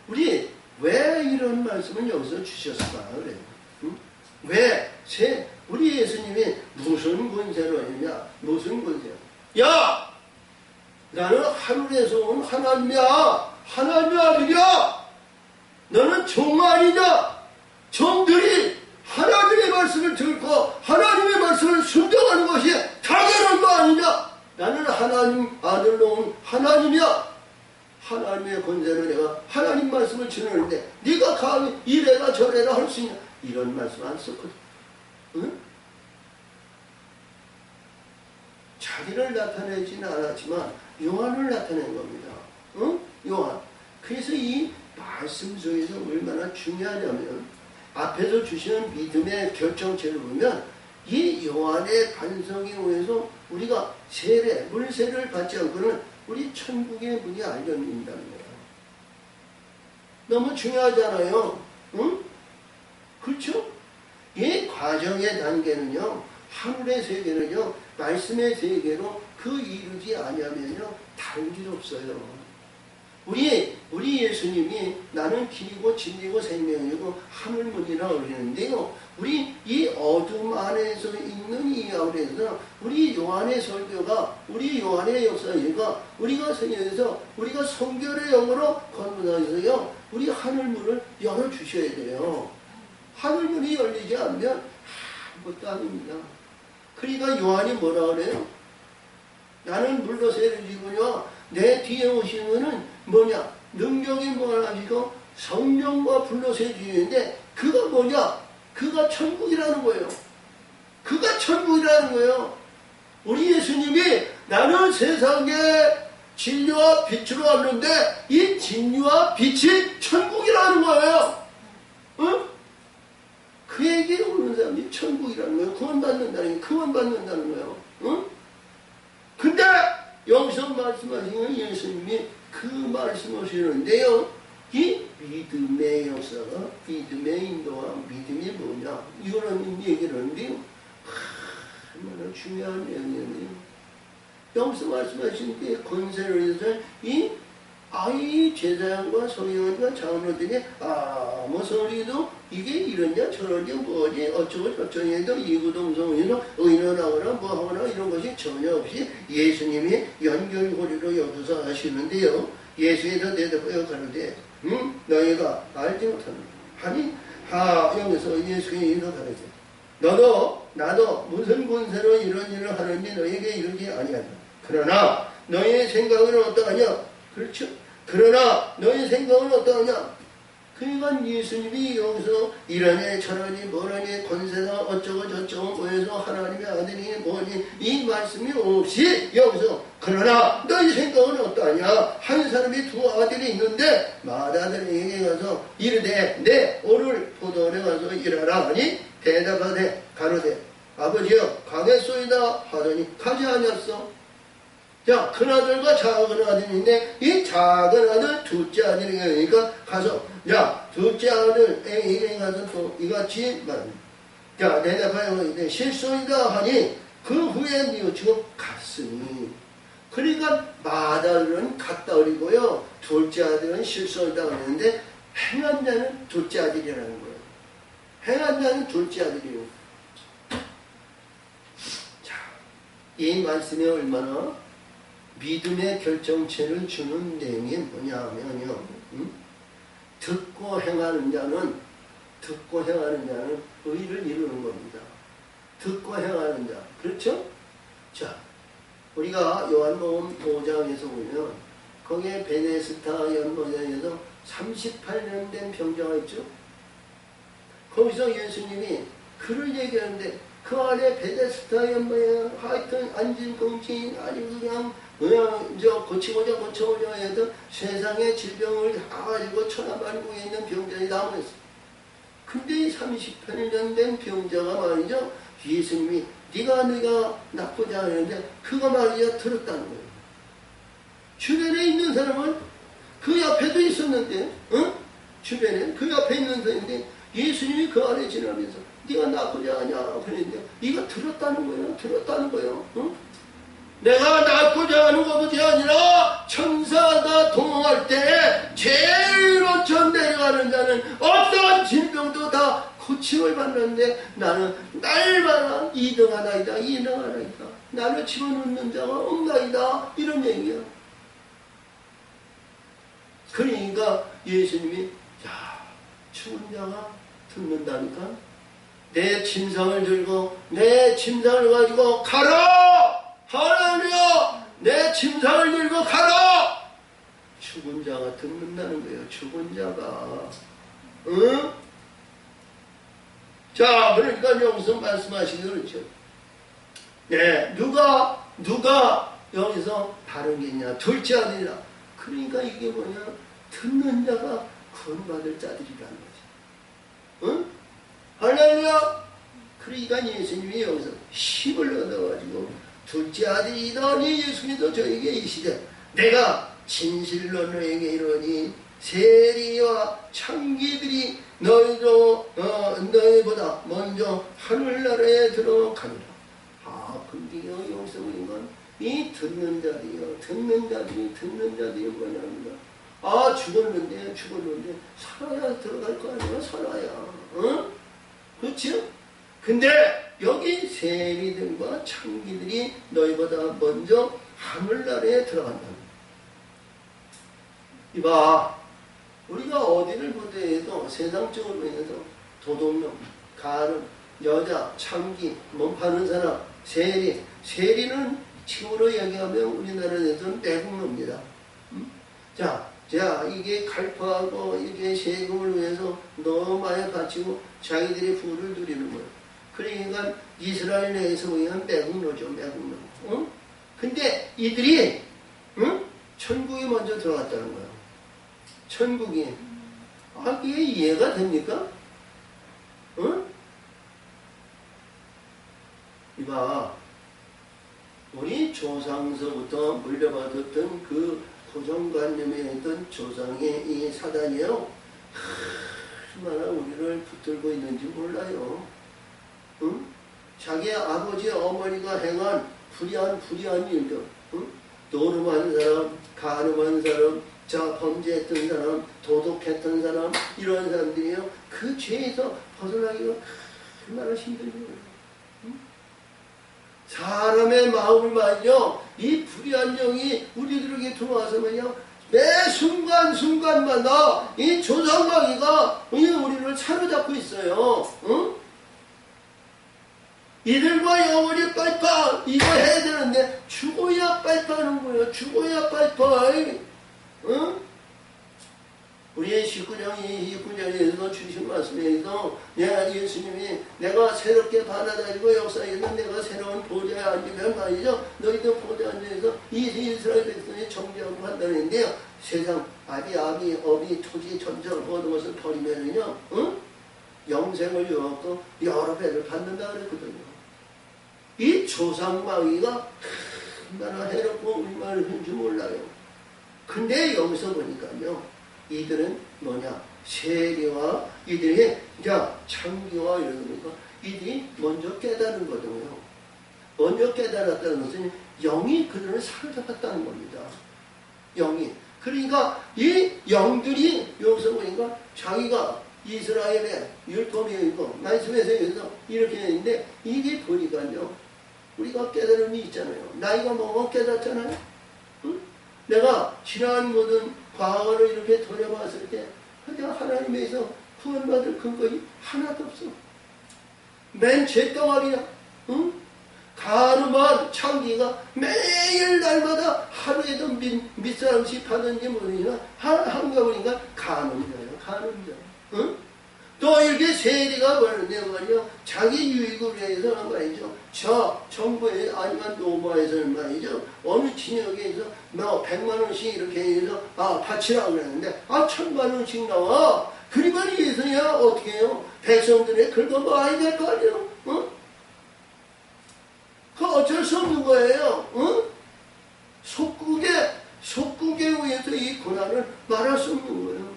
A: 우리 왜 이런 말씀을 여기서 주셨을까 그래요. 응? 왜? 우리 예수님이 무슨 권세로 했냐? 무슨 권세야? 야! 나는 하늘에서 온 하나님이야! 하나님의 아들이야! 너는 종 아니냐? 종들이 하나님의 말씀을 듣고 하나님의 말씀을 순종하는 것이 당연한 거 아니냐? 나는 하나님 아들로 온 하나님이야. 하나님의 권세를 내가 하나님 말씀을 전하는데 네가 감히 이래라 저래라 할 수 있냐? 이런 말씀 안 썼거든. 응? 자기를 나타내지는 않았지만 요한을 나타낸 겁니다. 응? 요한. 그래서 이 말씀 속에서 얼마나 중요하냐면 앞에서 주시는 믿음의 결정체를 보면 이 요한의 반성에 의해서 우리가 물세례를 받지 않고는 우리 천국의 문이 안 열린다는 거예요. 너무 중요하잖아요. 응? 그렇죠? 이 과정의 단계는요, 하늘의 세계는요, 말씀의 세계로 그 이루지 아니하면요, 다른 길 없어요. 우리 예수님이 나는 길이고 진리고 생명이고 하늘문이라 그러는데요. 우리 이 어둠 안에서 있는 이 아우에서 우리 요한의 설교가 우리 요한의 역사가 우리가 성경에서 우리가 성결의 영으로 건너서요 우리 하늘문을 열어주셔야 돼요. 하늘문이 열리지 않으면 아무것도 아닙니다. 그러니까 요한이 뭐라 그래요? 나는 물로 세례를 지고요 내 뒤에 오시는 분은 뭐냐? 능력이 무한하시고 성령과 불로 세주는데 그가 뭐냐? 그가 천국이라는 거예요. 그가 천국이라는 거예요. 우리 예수님이 나는 세상에 진리와 빛으로 왔는데 이 진리와 빛이 천국이라는 거예요. 응? 그에게 오는 사람이 천국이라는 거예요. 구원받는다는 거예요. 응? 근데 여기서 말씀하시는 예수님이 그 말씀하시는데요. 이 믿음의 역사가 믿음의 인도와 믿음이 뭐냐 이거는 얘기를 하는데요. 얼마나 중요한 내용이에요. 여기서 말씀하신 게 권세를 해서 이 아이 제사장과 서기관과 장로들이 아무 소리도 이게 이러냐 저러냐 뭐지 어쩌고 저쩌고 해도 이구동성으로 의논하거나 뭐하거나 이런 것이 전혀 없이 예수님이 연결고리로 여기서 하시는데요. 예수에서 대답하여 가는데 너희가 알지 못하는 하니 여기서 예수께서 가르쳐 나도 무슨 권세로 이런 일을 하는지 너희에게 이르지 아니하다. 그러나 너희의 생각은 어떠하냐? 그렇죠? 그러나 너희 생각은 어떠하냐? 그러니까 예수님이 여기서 이러니 저러니 뭐러니 권세가 어쩌고 저쩌고 뭐해서 하나님의 아들이 뭐니 이 말씀이 없이 여기서 그러나 너희 생각은 어떠하냐 한 사람이 두 아들이 있는데 맏아들에게 가서 이르되 내 오늘 포도원에 가서 일하라 하니 대답하되 가로되 아버지여 가겠소이다 하더니 가지 아니었어. 자, 큰아들과 작은 아들인데 이 작은 아들 둘째 아들이니까 가서 자 둘째 아들에게 가서 또 이같이 말합니다. 자 대답하여 이르되 실소이다 하니 그 후에 뉘우치고 갔으니 그러니까 맏아들은 갔다 어리고요 둘째 아들은 실소이다 하는데 행한 자는 둘째 아들이라는 거예요. 행한 자는 둘째 아들이에요. 자, 이 말씀이 얼마나 믿음의 결정체를 주는 내용이 뭐냐면요. 듣고 행하는 자는 의를 이루는 겁니다. 듣고 행하는 자. 그렇죠? 자, 우리가 요한복음 5장에서 보면 거기에 베데스다 연못에서 38년 된 병자가 있죠. 거기서 예수님이 글을 얘기하는데 그 안에 베데스다 연못에 하여튼 안진공진 아니고 그냥 저 고치고자 해도 세상의 질병을 다 가지고 천하만국에 있는 병자들이 다 모였어. 근데 이 38년 된 병자가 말이죠. 예수님이 네가 낫고자 하는데 그거 말이죠. 들었다는 거예요. 주변에 있는 사람은 그 옆에도 있었는데 주변에 그 옆에 있는 사람인데 예수님이 그 안에 지나면서 네가 낫고자 하냐 그랬는데 네가 들었다는 거예요. 내가 낫고자 하는 것이 아니라 천사가 동원할 때 제일 먼저 내려가는 자는 어떤 질병도 다 고침을 받는데 나는 날마다 2등하나이다. 나를 집어넣는 자가 없나이다. 이런 얘기야. 그러니까 예수님이 죽은 자가 듣는다니까 내 침상을 들고 내 침상을 가지고 가라! 하나님이여 내 침상을 들고 가라! 죽은 자가 듣는다는 거예요. 죽은 자가. 응? 자, 그러니까 여기서 말씀하시기 그렇죠. 네, 누가 여기서 다른 게 있냐? 둘째 아들이라. 그러니까 이게 뭐냐? 듣는 자가 구원받을 자들이라는 거지. 응? 할렐루야! 그러니까 예수님이 여기서 힘을 얻어가지고 둘째 아들이더니 예수님도 저에게 이시되 내가 진실로 너에게 이르니 세리와 창기들이 너희보다 먼저 하늘나라에 들어가니라. 근데 여기서 보는 건 이 듣는 자들이 뭐냐면 죽었는데 살아야 들어갈 거 아니야. 살아야. 응? 그렇죠? 근데 여기 세리들과 창기들이 너희보다 먼저 하늘나라에 들어간다. 이봐, 우리가 어디를 보더라도 세상적으로 인해서 도둑놈, 가름, 여자, 창기, 몸 파는 사람, 세리는 지금으로 얘기하면 우리나라에서는 내국노입니다. 자, 이게 갈파하고 이게 세금을 위해서 너무 많이 바치고 자기들이 부를 누리는 거예요. 그러니까 이스라엘 내에서 보면 매국노죠, 매국노. 응? 근데 이들이 천국에 먼저 들어갔다는 거예요. 천국이. 그게 이해가 됩니까? 응? 이봐, 우리 조상서부터 물려받았던 그 고정관념에 있던 조상의 이 사단이요, 얼마나 우리를 붙들고 있는지 몰라요. 응? 자기 아버지 어머니가 행한 불의한 일들, 응? 노름한 사람, 가늠한 사람, 범죄했던 사람, 도둑했던 사람, 이런 사람들이요, 그 죄에서 벗어나기가 얼마나 힘들죠. 사람의 마음을 말이죠, 이 불의한 영이 우리들에게 들어와서 말이요, 매 순간마다 이 조상마귀가 우리를 사로잡고 있어요. 응? 이들과 영원히 빨빨 이거 해야 되는데 죽어야 빨빨 하는 거예요. 죽어야 빨빨. 응? 우리의 19장 29절에서 주신 말씀에서 예수님이 내가 새롭게 받아들이고 역사에서 내가 새로운 보좌에 앉으면 말이죠. 너희도 보좌에 앉아서 이 이스라엘 백성이 정죄하고 판단했는데요. 세상 아비 어비 토지 전적 모든 것을 버리면은요, 응? 영생을 유혹도 여러 배를 받는다 그랬거든요. 이 조상마귀가 얼마나 해롭고 얼마나 힘인지 몰라요. 근데 여기서 보니까요, 이들은 뭐냐? 세계와 이들의 창기와 이런 거니까 이들이 먼저 깨달은 거거든요. 먼저 깨달았다는 것은 영이 그들을 사로잡았다는 겁니다. 영이. 그러니까 이 영들이 여기서 보니까 자기가 이스라엘의 율법이고 말씀에서 이렇게 했는데 이게 보니까요, 우리가 깨달음이 있잖아요. 나이가 먹으면 깨닫잖아요. 응? 내가 지난 모든 과거를 이렇게 돌아봤을 때 하나님에서 구원받을 근거이 하나도 없어. 맨 죄덩어리야. 응? 가늠한 창기가 매일 날마다 하루에도 밑사람씩 하든지 뭐냐 한가 보니까 가늠자예요. 가늠자. 응? 또 이렇게 세리가 벌는데 말이요, 자기 유익을 위해서는 말이죠, 저 정부에 아니면 노마에서는 말이죠, 어느 진영에서 뭐 100만원씩 이렇게 해서 바치라고 그랬는데 1000만원씩 나와. 그리고 위해서야 어떻게 해요? 백성들의 긁어봐야 될 거 아니에요. 어? 그 어쩔 수 없는 거예요. 어? 속국에 의해서 이 고난을 말할 수 없는 거예요.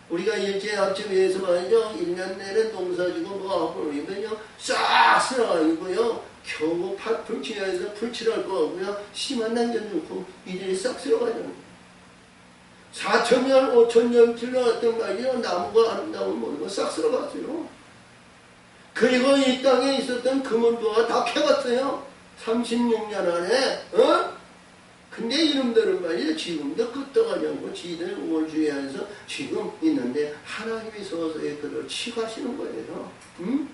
A: 우리가 일제 앞집에서 말이죠, 1년 내내 농사지고 뭐하고 그러면요, 싹 쓸어가지고요, 겨우 풀칠해서 풀칠할 거 같고요, 씨만 남겨놓고 이들이 싹 쓸어가잖아요. 4,000년, 5,000년 질러갔던 말이요, 나무가 아름다운 모든 거 싹 쓸어갔어요. 그리고 이 땅에 있었던 금은도가 다 캐갔어요. 36년 안에, 어? 근데 이놈들은 말이죠, 지금도 끄떡하지 않고 지들 우월주의하면서 지금 있는데 하나님이 서서히 그를 치가시는 거예요. 응?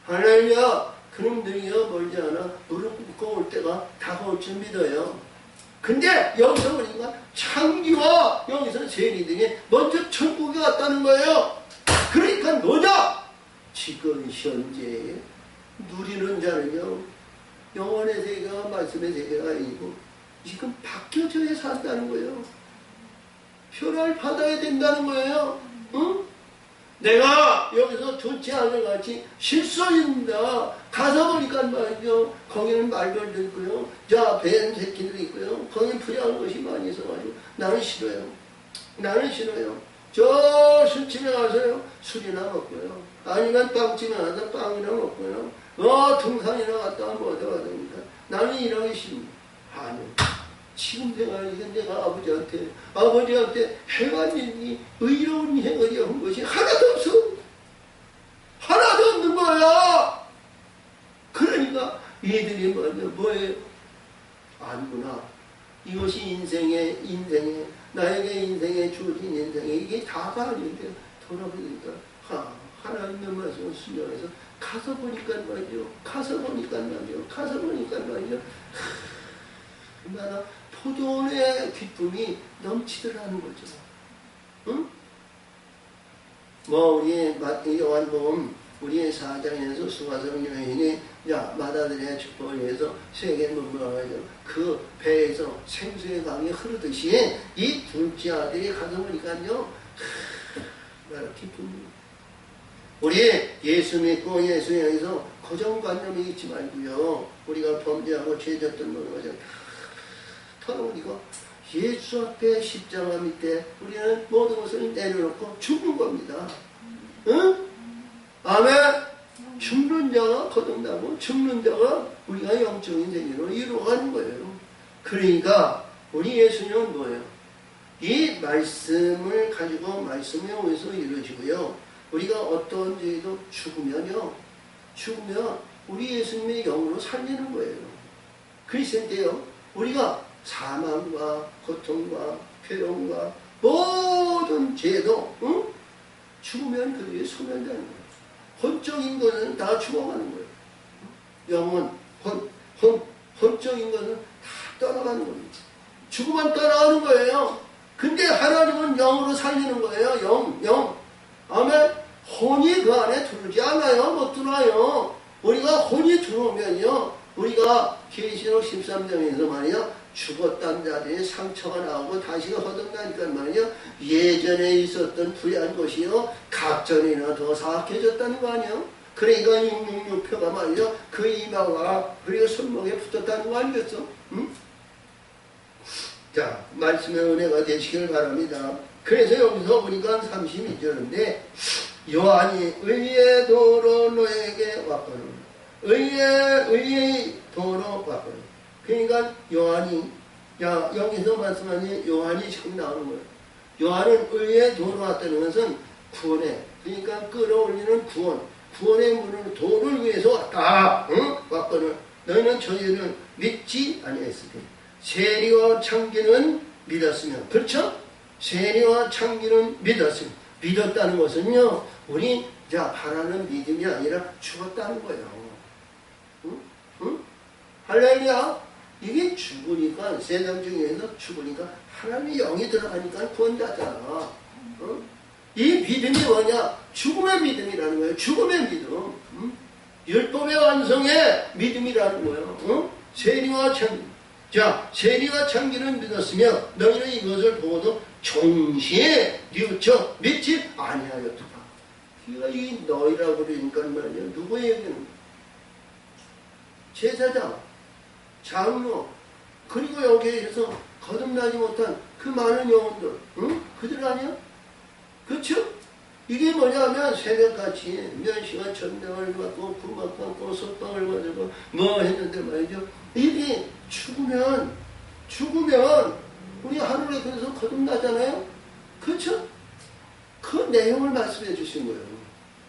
A: 하나님이야, 그놈들이요 멀지 않아 무릎 꿇고 올 때가 다가올 줄 믿어요. 근데 여기서 보니까 창기와 여기서 세리들이 먼저 천국에 갔다는 거예요. 그러니까 뭐냐? 지금 현재 누리는 자는요, 영원의 세계와 말씀의 세계가 아니고 지금 바뀌어져야 산다는 거예요. 표를 받아야 된다는 거예요. 응? 내가 여기서 좋지 않은 같이 실수입니다. 가서 보니까 말이죠, 거기는 말벌도 있고요, 뱀 새끼도 있고요, 거기는 불량한 것이 많이 있어가지고 나는 싫어요. 나는 싫어요. 저 술집에 가서요, 술이나 먹고요, 아니면 빵집에 가서 빵이나 먹고요, 등산이나 갔다가 뭐 어디 가든가. 나는 일하기 싫습니다. 아니요. 지금 내가 아버지한테 행한 일이 의로운 행을 한 것이 하나도 없어. 하나도 없는 거야. 그러니까 이들이 뭐예요? 아니구나. 이것이 인생에 나에게 인생에 주어진 인생에 이게 다가 아닌데 돌아보니까 하나님의 말씀을 순종해서 가서 보니까 말이죠. 얼마나 포도의 기쁨이 넘치더라는 거죠. 응? 뭐 우리 요한복음 우리의 4장에서 수가성 여인이 마다들의 축복을 위해서 세계 문명하죠. 그 배에서 생수의 강이 흐르듯이 이 둘째 아들이 가서 보니까요, 얼마나 기쁩니다. 우리 예수 믿고 예수 향해서 고정관념이 있지 말고요, 우리가 범죄하고 죄졌던 거죠. 우리가 예수 앞에 십자가 밑에 우리는 모든 것을 내려놓고 죽는 겁니다. 응? 아멘. 죽는 자가 거듭나고 죽는 자가 우리가 영적인 생애로 이루어가는 거예요. 그러니까 우리 예수님은 뭐예요? 이 말씀을 가지고 말씀에 의해서 이루어지고요, 우리가 어떤 죄도 죽으면 우리 예수님의 영으로 살리는 거예요. 그랬을 때요, 우리가 사망과 고통과 괴로움과 모든 죄도 죽으면 그들이 소멸되는 거예요. 혼적인 것은 다 죽어가는 거예요. 영혼, 혼적인 것은 다 떠나가는 겁니다. 죽으면 떠나가는 거예요. 근데 하나님은 영으로 살리는 거예요. 영. 아멘. 혼이 그 안에 들지 않아요. 못 들어와요. 우리가 혼이 들어오면요. 우리가 계시록 13장에서 말이요. 죽었단 자리에 상처가 나오고 다시 허덕나니까 말이요. 예전에 있었던 부유한 것이요. 각전이나 더 사악해졌다는 거 아니에요. 그러니까 666표가 말이요. 그 이마와 그리고 손목에 붙었다는 거 아니겠어? 응? 자, 말씀의 은혜가 되시길 바랍니다. 그래서 여기서 보니까 32절인데 요한이 의의 도로 너에게 왔거늘 의의 도로 왔거늘 그러니까 요한이 여기서 말씀하니 요한이 지금 나오는 거예요. 요한은 의의 도로 왔다는 것은 구원에 그러니까 끌어올리는 구원의 문을 도를 위해서 왔다. 응? 왔거늘 너희는 저희를 믿지 아니했으니 세리와 창기는 믿었으면 그렇죠? 세리와 창기는 믿었으면 믿었다는 것은요 우리 바라는 믿음이 아니라 죽었다는 거예요. 응? 응? 할렐루야. 이게 죽으니까 세상 중에서 죽으니까 하나님의 영이 들어가니까 구원자잖아. 응? 이 믿음이 뭐냐? 죽음의 믿음이라는 거예요. 죽음의 믿음. 응? 율법의 완성의 믿음이라는 거예요. 응? 세리와 창기. 자, 세리와 창기는 믿었으며 너희는 이것을 보고도 종시에 뉘우쳐 믿지 아니하였더라. 그러니까 이 너희라고 그러니까 말이야. 누구 얘기는 거야? 제사장, 장로, 그리고 여기에서 거듭나지 못한 그 많은 영혼들, 응? 그들 아니야? 그렇죠? 이게 뭐냐면 새벽같이 몇 시간 천명을 받고 구막 받고 소빵을 받고 뭐 했는데 말이죠. 이게 죽으면 우리 하늘에 그래서 거듭나잖아요. 그렇죠? 그 내용을 말씀해 주신 거예요.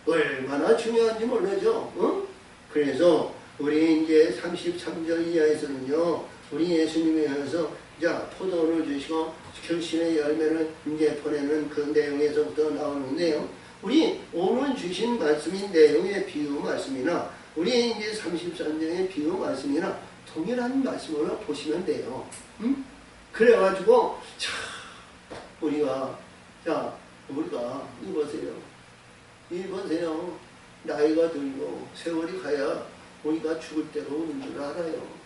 A: 얼마나 중요한지 모르죠. 응? 그래서 우리 이제 33절 이하에서는요. 우리 예수님에 의해서 포도를 주시고 결신의 열매를 이제 보내는 그 내용에서부터 나오는데요. 우리 오늘 주신 말씀인 내용의 비유 말씀이나 우리 이제 33장의 비유 말씀이나 동일한 말씀으로 보시면 돼요. 응? 그래가지고 우리가 이보세요. 나이가 들고 세월이 가야 우리가 죽을 때가 오는 줄 알아요.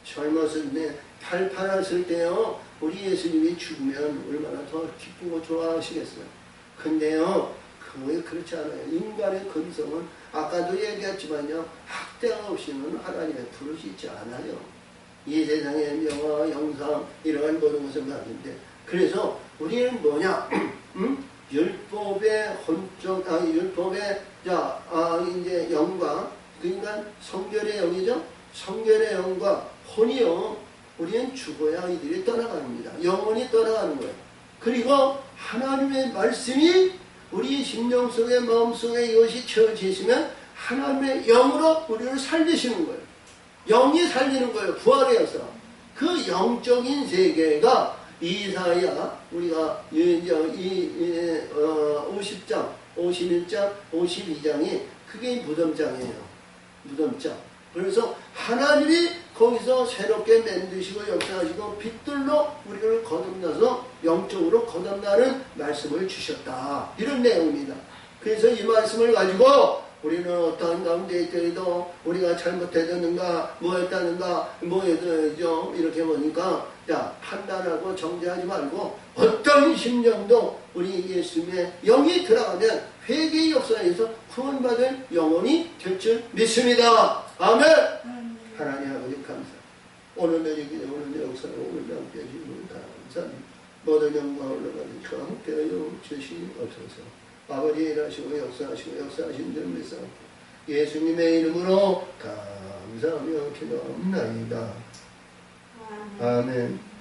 A: 젊었을 때 팔팔했을 때요. 우리 예수님이 죽으면 얼마나 더 기쁘고 좋아하시겠어요. 근데요. 그게 그렇지 않아요. 인간의 근성은 아까도 얘기했지만요. 학대가 없이는 하나님의 부를 수 있지 않아요. 이 세상의 명화, 영상 이러한 모든 것을 말하는데 그래서 우리는 뭐냐? 율법의 율법의 이제 영과 그러니까 성결의 영이죠. 성결의 영과 혼이요. 우리는 죽어야 이들이 떠나갑니다. 영혼이 떠나가는 거예요. 그리고 하나님의 말씀이 우리 심령 속에 마음 속에 이것이 채워지시면 하나님의 영으로 우리를 살리시는 거예요. 영이 살리는 거예요. 부활해서. 그 영적인 세계가 이사야 우리가 50장, 51장, 52장이 그게 무덤장이에요. 무덤장. 그래서 하나님이 거기서 새롭게 만드시고 역사하시고 빛들로 우리를 거듭나서 영적으로 거듭나는 말씀을 주셨다. 이런 내용입니다. 그래서 이 말씀을 가지고 우리는 어떠한 가운데 있더라도 우리가 잘못했는가 뭐했다는가 뭐했죠 이렇게 보니까 판단하고 정죄하지 말고 어떤 심령도 우리 예수님의 영이 들어가면 회개의 역사에서 구원받을 영혼이 될 줄 믿습니다. 아멘. 하나님 아버지 감사. 오늘 내리기 오늘 역사를 오늘 함께 해주시는 감사합니다. 모든 영광 올라가는 저 함께하여 주시옵소서. 아버지 일하시고 역사하신 줄 믿사옵고 예수님의 이름으로 감사하며 기도합나이다. 아멘.